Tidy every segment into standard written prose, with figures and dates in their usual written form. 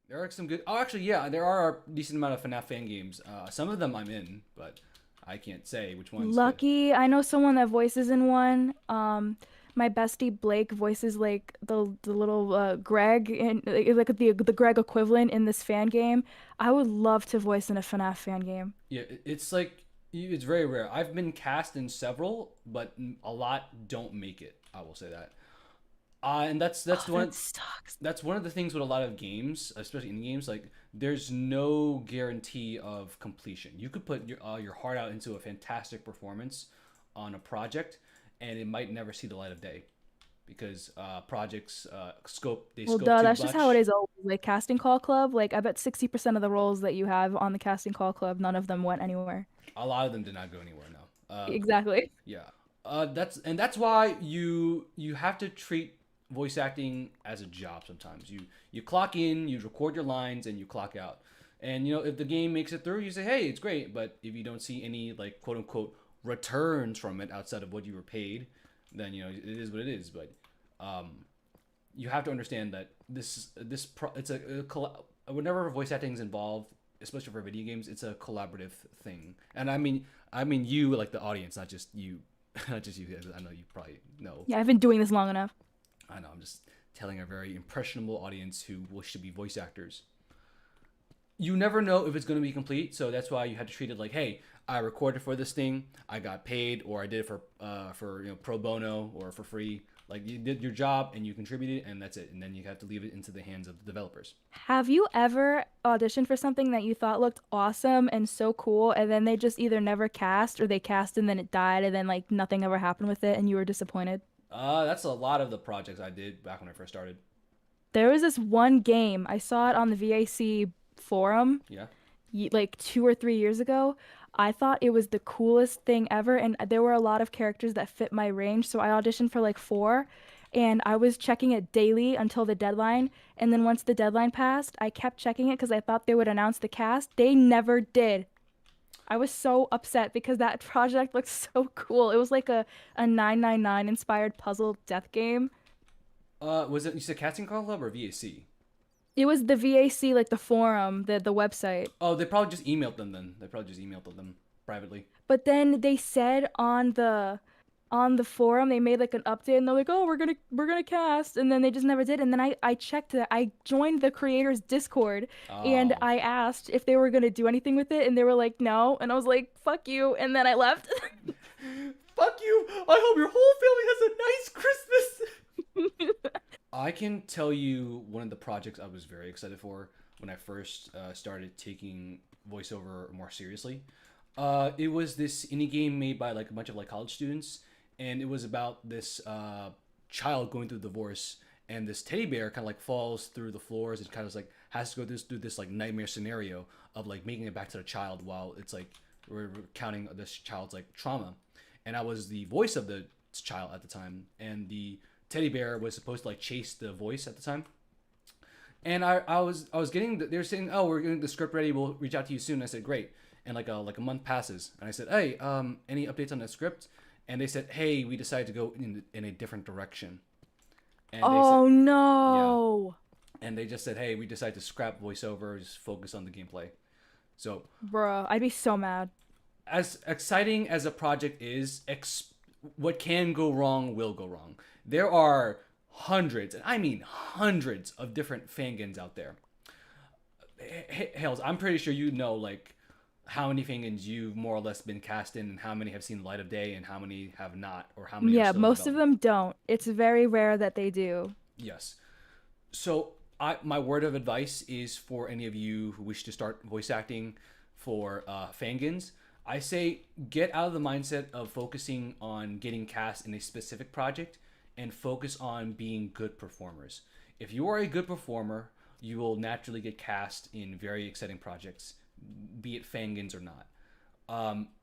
There are some good. Oh, actually, yeah, there are a decent amount of FNAF fan games. Some of them I'm in, but I can't say which ones. Cause Lucky, I know someone that voices in one. My bestie Blake voices like the little Greg and like the Greg equivalent in this fan game. I would love to voice in a FNAF fan game. yeah, it's like it's very rare. I've been cast in several, but a lot don't make it. I will say that. And that's Oh, the that one. sucks. That's one of the things with a lot of games, especially indie games. Like, there's no guarantee of completion. You could put your heart out into a fantastic performance on a project, and it might never see the light of day because projects Well, scope duh, too that's just how it much. is always. Like casting call club, like I bet 60% of the roles that you have on the casting call club, none of them went anywhere. A lot of them did not go anywhere now. Exactly. Yeah, that's why you have to treat voice acting as a job. Sometimes you clock in, you record your lines, and you clock out. And if the game makes it through, you say, "Hey, it's great." But if you don't see any like quote unquote returns from it outside of what you were paid, then it is what it is. But you have to understand that it's whenever voice acting is involved, especially for video games, it's a collaborative thing. And I mean you, like the audience, not just you, not just you. I know you probably know. Yeah, I've been doing this long enough. I know. I'm just telling a very impressionable audience who wish to be voice actors. You never know if it's going to be complete, so that's why you have to treat it like, hey, I recorded for this thing, I got paid, or I did it for pro bono or for free. Like, you did your job and you contributed, and that's it. And then you have to leave it into the hands of the developers. Have you ever auditioned for something that you thought looked awesome and so cool, and then they just either never cast or they cast and then it died and then like nothing ever happened with it and you were disappointed? That's a lot of the projects I did back when I first started. There was this one game, I saw it on the VAC forum Yeah. like 2 or 3 years ago. I thought it was the coolest thing ever, and there were a lot of characters that fit my range. So I auditioned for like four, and I was checking it daily until the deadline. And then once the deadline passed, I kept checking it because I thought they would announce the cast. They never did. I was so upset because that project looked so cool. It was like a 999 inspired puzzle death game. Was it, you said Casting Call Club or VAC? It was the VAC, like the forum, the website. Oh, they probably just emailed them then. They probably just emailed them privately. But then they said on the forum they made like an update and they're like, "Oh, we're gonna cast." And then they just never did. And then I checked it. I joined the creators Discord and Oh. I asked if they were going to do anything with it and they were like, "No." And I was like, "Fuck you." And then I left. Fuck you! I hope your whole family has a nice Christmas! I can tell you one of the projects I was very excited for when I first started taking voiceover more seriously. It was this indie game made by like a bunch of like college students, and it was about this child going through divorce, and this teddy bear kind of like falls through the floors and kind of like has to go through this like nightmare scenario of like making it back to the child while it's like we're recounting this child's like trauma. And I was the voice of the child at the time, and the teddy bear was supposed to like chase the voice at the time. And I was getting they were saying, oh, we're getting the script ready, we'll reach out to you soon. And I said, great. And like a month passes, and I said, hey, any updates on the script? And they said, hey, we decided to go in a different direction. And they said, Oh yeah. no. And they just said, hey, we decided to scrap voiceover, just focus on the gameplay. So Bruh, I'd be so mad. as exciting as a project is, what can go wrong will go wrong. There are hundreds, and I mean hundreds, of different fangans out there. Hales, I'm pretty sure you know like how many fangans you've more or less been cast in, and how many have seen the light of day, and how many have not, or how many are Yeah, still in most of development. them don't. It's very rare that they do. Yes. So my word of advice is for any of you who wish to start voice acting for fangins. I say get out of the mindset of focusing on getting cast in a specific project and focus on being good performers. If you are a good performer, you will naturally get cast in very exciting projects, be it fangins or not.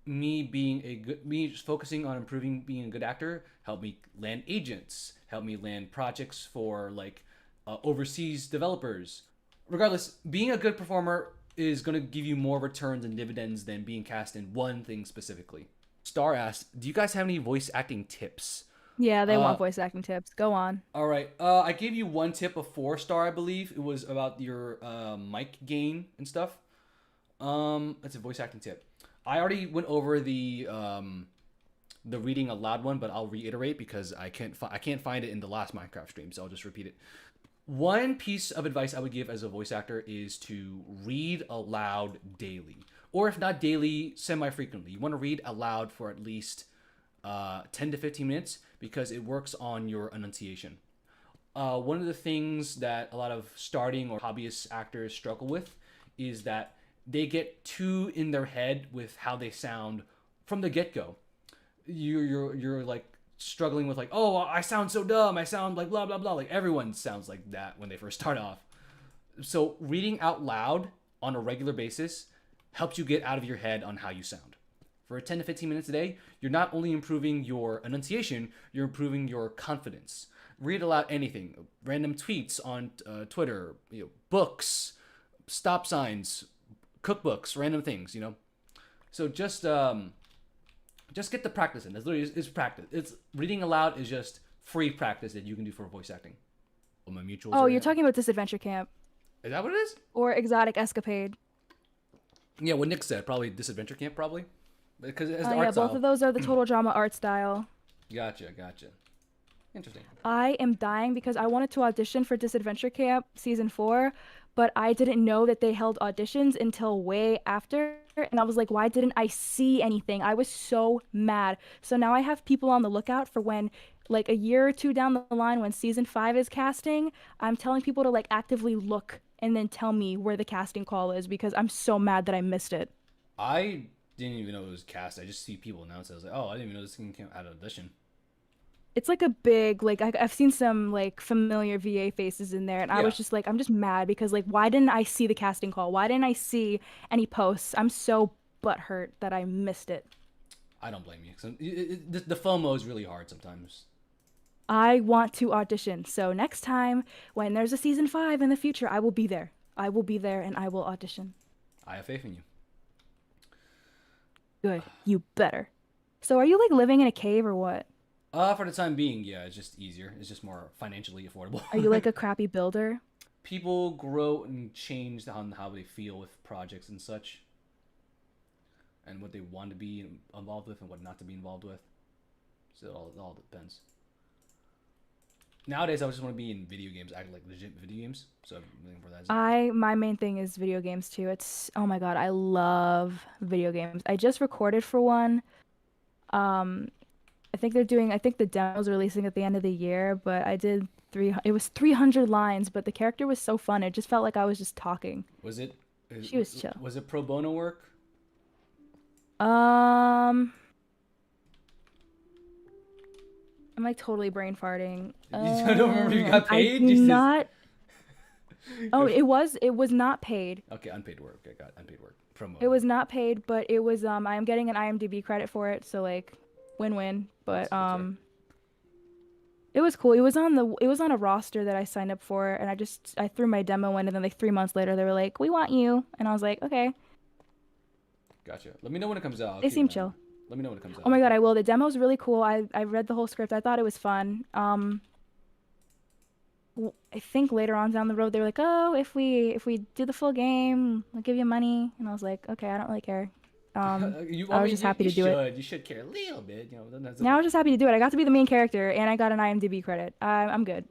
Me just focusing on improving being a good actor helped me land agents, helped me land projects for like overseas developers. Regardless, being a good performer is going to give you more returns and dividends than being cast in one thing specifically. Star asked, do you guys have any voice acting tips? Yeah, they Uh, want voice acting tips. Go on. all right. I gave you one tip of 4-star, I believe. It was about your mic gain and stuff. That's a voice acting tip. I already went over the reading aloud one, but I'll reiterate because I can't find it in the last Minecraft stream, so I'll just repeat it. One piece of advice I would give as a voice actor is to read aloud daily, or if not daily, semi-frequently. You want to read aloud for at least 10 to 15 minutes because it works on your enunciation. One of the things that a lot of starting or hobbyist actors struggle with is that they get too in their head with how they sound from the get-go. You're like struggling with like, oh, I sound so dumb, I sound like blah blah blah. Like everyone sounds like that when they first start off. So reading out loud on a regular basis helps you get out of your head on how you sound. For 10 to 15 minutes a day, you're not only improving your enunciation, you're improving your confidence. Read aloud anything, random tweets on Twitter, books, stop signs, cookbooks, random things. So just get the practice in. That's literally it's practice. It's reading aloud is just free practice that you can do for voice acting. Well, my mutuals. Oh, you're talking about this adventure camp Is that what it is? or exotic escapade. Yeah, what Nick said. Probably Disadventure Camp. Probably because it has the Yeah, art style. both of those are the total drama art style. Gotcha. Interesting. I am dying because I wanted to audition for Disadventure Camp season 4, but I didn't know that they held auditions until way after. And I was like, why didn't I see anything? I was so mad. So now I have people on the lookout for when, like a year or two down the line, when season 5 is casting, I'm telling people to like actively look and then tell me where the casting call is because I'm so mad that I missed it. I didn't even know it was cast. I just see people announce it. I was like, oh, I didn't even know this thing came out of audition. It's like a big, like I've seen some like familiar VA faces in there, and I Yeah, was just like, I'm just mad because like, why didn't I see the casting call? Why didn't I see any posts? I'm so butthurt that I missed it. I don't blame you. The FOMO is really hard sometimes. I want to audition, so next time when there's a season 5 in the future, I will be there. I will be there and I will audition. I have faith in you. Good, you better. So are you like living in a cave or what? For the time being, yeah, it's just easier. It's just more financially affordable. Are you like a crappy builder? People grow and change on how they feel with projects and such, and what they want to be involved with and what not to be involved with. So it all depends. Nowadays, I just want to be in video games, act like legit video games. So I'm looking for that. My main thing is video games too. It's oh my God, I love video games. I just recorded for one. Um, I think the demo's releasing at the end of the year, but it was 300 lines, but the character was so fun. It just felt like I was just talking. Was it? She was chill. Was it pro bono work? Um, I'm like totally brain farting. I don't remember if you got I paid. do Jesus. not. Oh, it was not paid. Okay, unpaid work. I got unpaid work. Promo. It was not paid, but it was I am getting an IMDb credit for it, so like win-win. But That's right. it was cool. It was on a roster that I signed up for, and I threw my demo in, and then like 3 months later they were like, "We want you," and I was like, "Okay." Gotcha. Let me know when it comes out. They seem chill. Let me know when it comes out. Oh my God, I will. The demo's really cool. I read the whole script. I thought it was fun. I think later on down the road they were like, "Oh, if we do the full game, we'll give you money." And I was like, "Okay, I don't really care." I was just happy to do it. You should care a little bit. Now I was just happy to do it. I got to be the main character, and I got an IMDb credit. I'm good.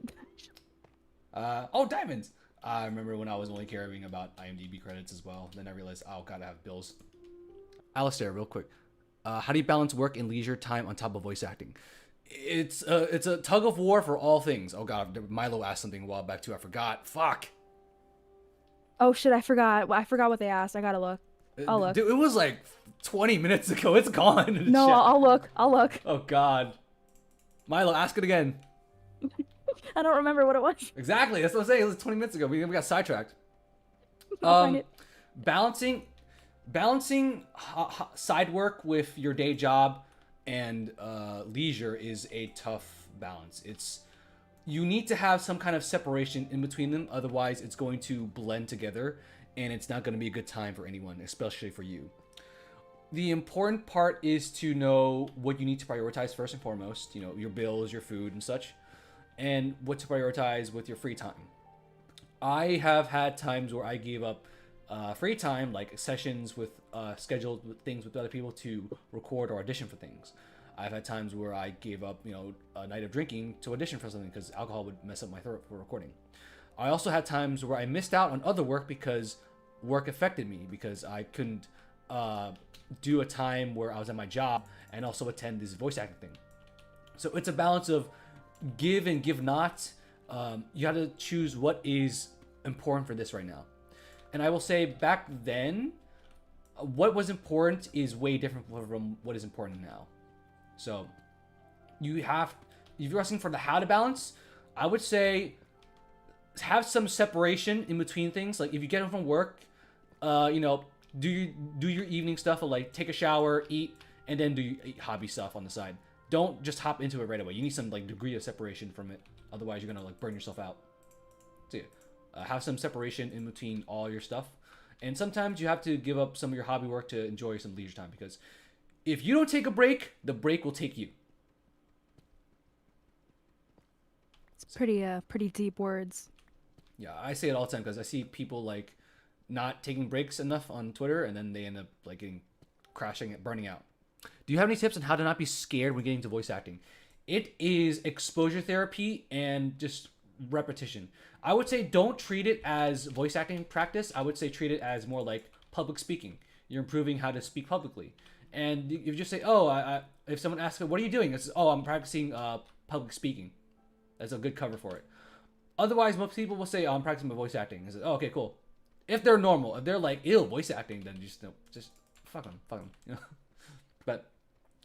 Oh, diamonds. I remember when I was only caring about IMDb credits as well. Then I realized, oh, gotta have bills. Alistair, real quick. How do you balance work and leisure time on top of voice acting? It's a tug of war for all things. Oh God, Milo asked something a while back too. I forgot. Fuck. Oh shit, I forgot. I forgot what they asked. I gotta look. I'll look. Dude, it was like 20 minutes ago. It's gone. In the No, chat. I'll look. I'll look. Oh God. Milo, ask it again. I don't remember what it was. Exactly. That's what I'm saying. It was 20 minutes ago. We got sidetracked. I'll find it. Balancing side work with your day job and leisure is a tough balance. You need to have some kind of separation in between them, otherwise it's going to blend together and it's not going to be a good time for anyone, especially for you. The important part is to know what you need to prioritize first and foremost. You know, your bills, your food, and such, and what to prioritize with your free time. I have had times where I gave up free time, like sessions with scheduled things with other people to record or audition for things. I've had times where I gave up, a night of drinking to audition for something because alcohol would mess up my throat for recording. I also had times where I missed out on other work because work affected me because I couldn't do a time where I was at my job and also attend this voice acting thing. So it's a balance of give and give not. You have to choose what is important for this right now. And I will say back then, what was important is way different from what is important now. So if you're asking for the how to balance, I would say have some separation in between things. Like if you get home from work, do your evening stuff, like take a shower, eat, and then do your hobby stuff on the side. Don't just hop into it right away. You need some like degree of separation from it. Otherwise, you're gonna like burn yourself out. So yeah, have some separation in between all your stuff. And sometimes you have to give up some of your hobby work to enjoy some leisure time because if you don't take a break, the break will take you. It's pretty deep words. Yeah, I say it all the time because I see people like not taking breaks enough on Twitter, and then they end up like crashing and burning out. Do you have any tips on how to not be scared when getting into voice acting? It is exposure therapy and just repetition. I would say don't treat it as voice acting practice. I would say treat it as more like public speaking. You're improving how to speak publicly. And if you just say, if someone asks, what are you doing? It's, I'm practicing public speaking. That's a good cover for it. Otherwise, most people will say, I'm practicing my voice acting. I say, okay, cool. If they're normal, if they're like, ew, voice acting, then just fuck them. But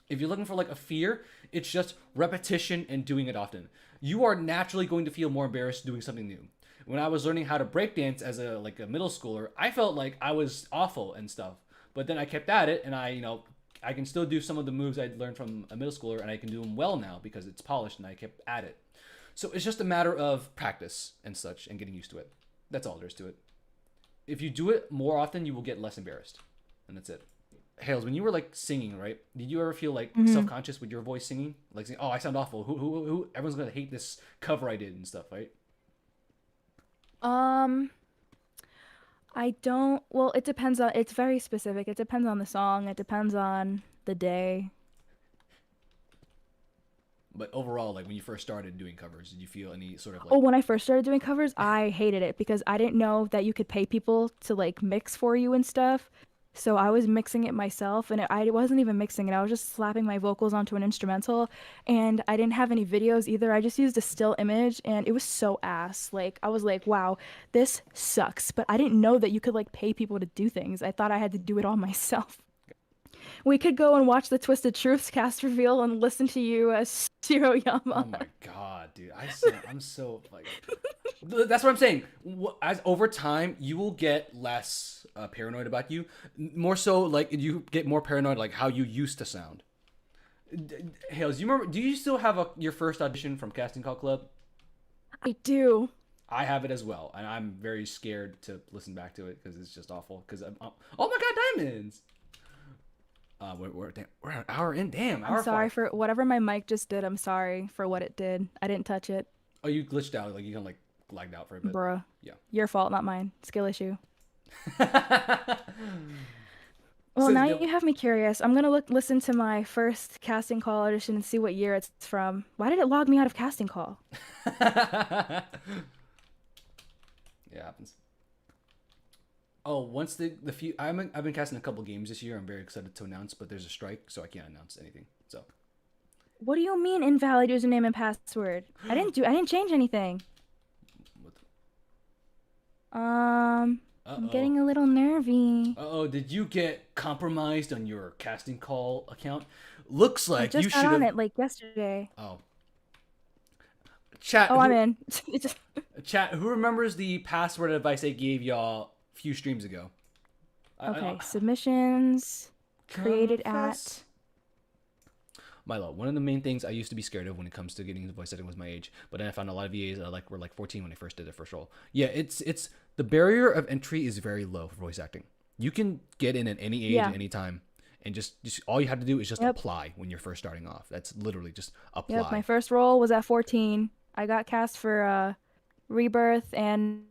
if you're looking for like a fear, it's just repetition and doing it often. You are naturally going to feel more embarrassed doing something new. When I was learning how to breakdance as a middle schooler, I felt like I was awful and stuff. But then I kept at it, and I can still do some of the moves I'd learned from a middle schooler, and I can do them well now because it's polished and I kept at it. So it's just a matter of practice and such and getting used to it. That's all there is to it. If you do it more often, you will get less embarrassed. And that's it. Hales, when you were like singing, right? Did you ever feel like self-conscious with your voice singing? Like saying, I sound awful. Who everyone's going to hate this cover I did and stuff, right? I don't, well, it's very specific. It depends on the song. It depends on the day. But overall, like when you first started doing covers, did you feel any sort of like... Oh, when I first started doing covers, I hated it because I didn't know that you could pay people to like mix for you and stuff. So I was mixing it myself, and I wasn't even mixing it. I was just slapping my vocals onto an instrumental, and I didn't have any videos either. I just used a still image, and it was so ass. Like, I was like, wow, this sucks. But I didn't know that you could like pay people to do things. I thought I had to do it all myself. We could go and watch the Twisted Truths cast reveal and listen to you as Shiroyama. Oh my god, dude! I'm so like, that's what I'm saying. As over time, you will get less paranoid about you. More so, like you get more paranoid, like how you used to sound. Hales, you remember? Do you still have your first audition from Casting Call Club? I do. I have it as well, and I'm very scared to listen back to it because it's just awful. Because oh my god, diamonds! We're an hour in. Damn, I'm sorry for whatever my mic just did. I'm sorry for what it did. I didn't touch it. Oh, you glitched out. Like you kind of like lagged out for a bit. Bruh. Yeah. Your fault, not mine. Skill issue. So Well, now you have me curious. I'm gonna listen to my first casting call audition and see what year it's from. Why did it log me out of casting call? Yeah, it happens. Oh, once the few I've been casting a couple games this year. I'm very excited to announce, but there's a strike, so I can't announce anything. So. What do you mean invalid username and password? I didn't change anything. I'm getting a little nervy. Did you get compromised on your casting call account? Looks like you should have... I just got on it like yesterday. Oh. Chat. I'm in. Chat, who remembers the password advice I gave y'all a few streams ago? Okay, submissions created at... Milo, one of the main things I used to be scared of when it comes to getting into voice acting was my age, but then I found a lot of VAs were like 14 when I first did their first role. Yeah, it's the barrier of entry is very low for voice acting. You can get in at any age, at any time, and just all you have to do is just Yep. apply when you're first starting off. That's literally just Yep. My apply. first role was at 14. I got cast for Rebirth and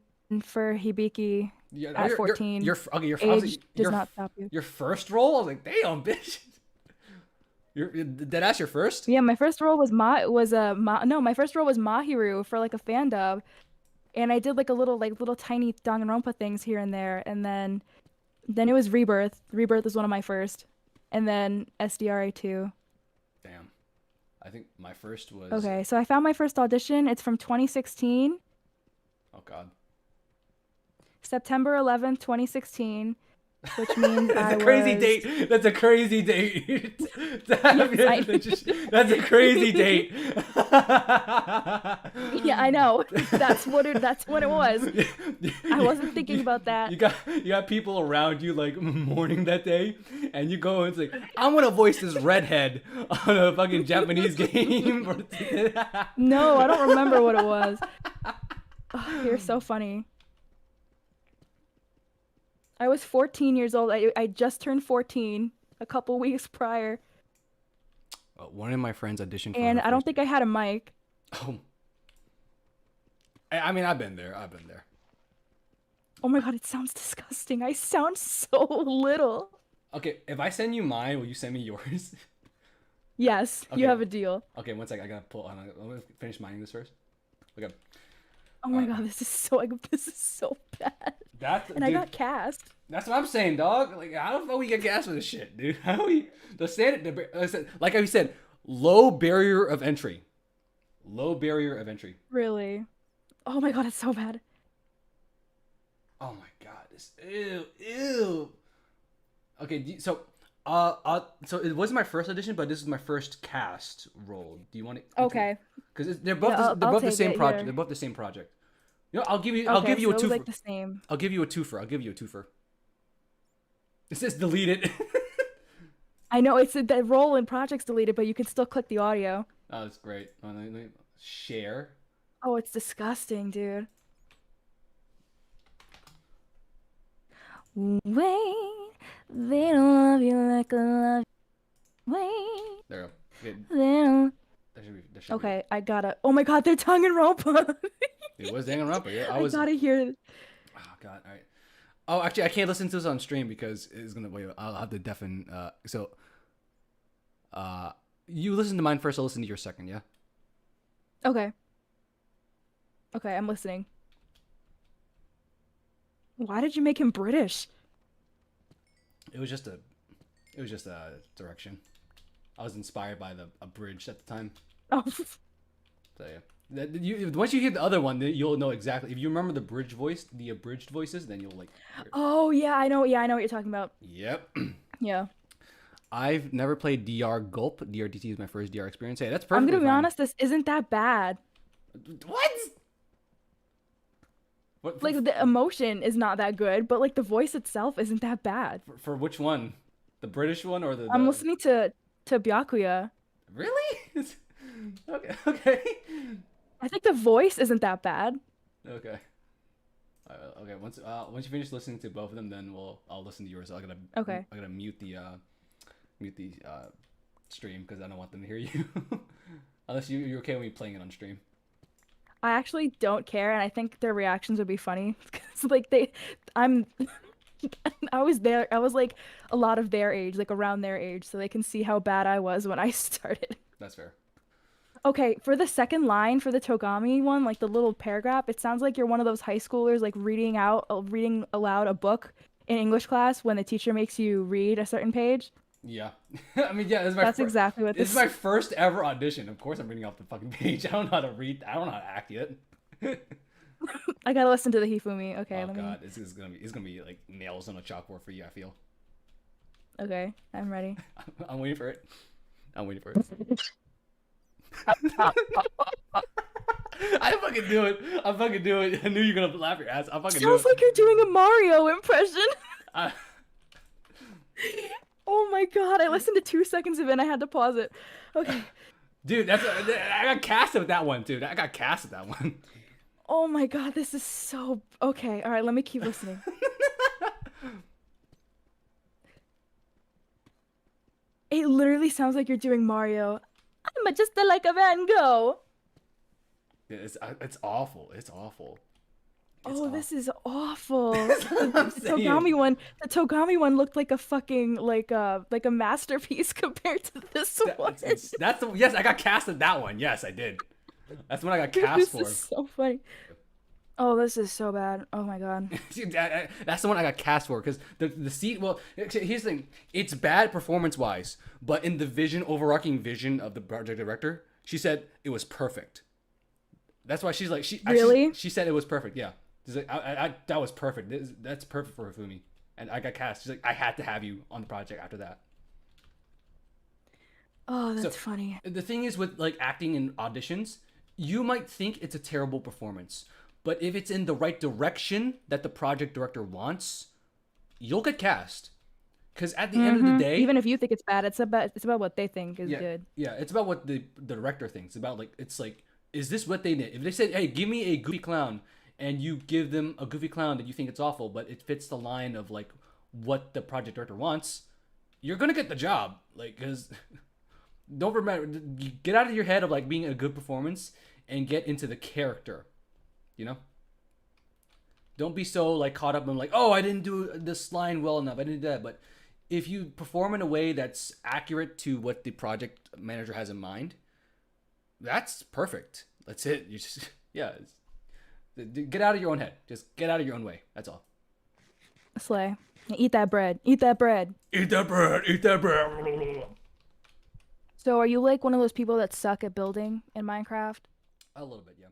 for Hibiki Yeah, oh, at 14. okay. Age does not stop you. Your first role. I was like, damn, bitch. Did ask your first? Yeah, my first role was no, my first role was Mahiru for like a fan dub, and I did like a little tiny danganronpa things here and there, and then it was Rebirth. Rebirth is one of my first, and then SDRA 2. Damn. I think my first was. Okay, so I found my first audition. It's from 2016, Oh God. September 11th, 2016, which means That's I a crazy was. date. That's a crazy date. Yes, That's a crazy date. Yeah, I know. That's what it was. I wasn't thinking about that. You got people around you like mourning that day, and you go and it's like, I'm gonna voice this redhead on a fucking Japanese game. No, I don't remember what it was. Oh, you're so funny. I was 14 years old. I just turned 14 a couple weeks prior, One of my friends auditioned for and her I don't first- think I had a mic. Oh. I mean, I've been there. Oh my god, it sounds disgusting. I sound so little. Okay, if I send you mine, will you send me yours? Yes, Okay. you have a deal. Okay, one sec. I gotta pull. Let me finish mining this first. Okay. Oh my god, this is so bad. And I got cast. That's what I'm saying, dog. Like, how the fuck we get gas for this shit, dude? How do we like I said, low barrier of entry. Low barrier of entry. Really? Oh my god, it's so bad. Oh my god, this ew. Okay, so so it wasn't my first audition, but this is my first cast role. Do you want to? Okay. Because they're both Yeah, they're I'll both the take same it project. here. They're both the same project. You know, I'll give you Okay, a so it was twofer. like the same. I'll give you a twofer. It says deleted. I know it's the role in projects deleted, but you can still click the audio. Oh, that's great. Let me share. Oh, it's disgusting, dude. Wait, they don't love you like I love you. Wait, There we go. Okay, they don't. there should Okay, I gotta. Oh my god, they're danganronpa. be. It was Danganronpa. Yeah, I gotta hear. Oh god. All right. Oh, actually, I can't listen to this on stream because it's gonna wait. I'll have to deafen. You listen to mine first. I'll listen to your second. Yeah. Okay. Okay, I'm listening. Why did you make him British? It was just a direction. I was inspired by a bridge at the time. Oh, So yeah. Once you hear the other one, then you'll know exactly. If you remember the abridged voices, then you'll like. Hear it. oh yeah, I know. Yeah, I know what you're talking about. Yep. Yeah. I've never played DR Gulp. DRDT is my first DR experience. Hey, that's I'm perfectly gonna be fine. honest. This isn't that bad. What? What Like the emotion is not that good, but like the voice itself isn't that bad. for which one? The British one or the? I'm listening to Byakuya. Really? Okay. Okay. I think the voice isn't that bad. Okay. Okay. Once you finish listening to both of them, then I'll listen to yours. Okay. I gotta mute the stream because I don't want them to hear you. Unless you're okay with me playing it on stream. I actually don't care, and I think their reactions would be funny because like I was there. I was like a lot of their age, like around their age, so they can see how bad I was when I started. That's fair. Okay, for the second line for the Togami one, like the little paragraph, it sounds like you're one of those high schoolers like reading aloud a book in English class when the teacher makes you read a certain page. Yeah. I mean, yeah. That's exactly what This this is my first ever audition. Of course, I'm reading off the fucking page. I don't know how to read. I don't know how to act yet. I gotta listen to the Hifumi. Okay, Oh let me. god, this is gonna be like nails on a chalkboard for you. I feel. Okay, I'm ready. I'm waiting for it. I'm waiting for it. I fucking do it. I fucking do it. I knew you were gonna laugh your ass. I fucking do Sounds it. like you're doing a Mario impression. I- Oh my god, I listened to 2 seconds of it and I had to pause it. Okay. Dude, I got cast with that one, dude. I got cast with that one. Oh my god, this is so... Okay, alright, let me keep listening. It literally sounds like you're doing Mario. I'm just like a Van Gogh. It's awful. It's awful. It's Oh, awful. this is awful. That's what I'm saying. The Togami one looked like a fucking like a masterpiece compared to this one. That's the yes. I got cast in that one. Yes, I did. That's what I got cast This is for. so funny. Oh, this is so bad. Oh my god. That's the one I got cast for because the seat. Well, here's the thing. It's bad performance wise, but in the overarching vision of the project director, she said it was perfect. That's why she's like Really? she said it was perfect. Yeah, she's like that was perfect. That's perfect for Hifumi, and I got cast. She's like I had to have you on the project after that. Oh, So that's funny. the thing is with like acting in auditions, you might think it's a terrible performance, but if it's in the right direction that the project director wants, you'll get cast. Because at the end of the day, Even if you think it's bad, it's about what they think is yeah, good. yeah, it's about what the director thinks. About like it's like, is this what they need? If they said, hey, give me a goofy clown, and you give them a goofy clown that you think it's awful, but it fits the line of like what the project director wants, you're gonna get the job. Like, because don't remember, get out of your head of like being a good performance and get into the character. You know, don't be so like caught up in like, oh, I didn't do this line well enough. I didn't do that. But if you perform in a way that's accurate to what the project manager has in mind, that's perfect. That's it. You just yeah, get out of your own head. Just get out of your own way. That's all. Slay. Eat that bread. Eat that bread. Eat that bread. Eat that bread. So are you like one of those people that suck at building in Minecraft? A little bit, yeah.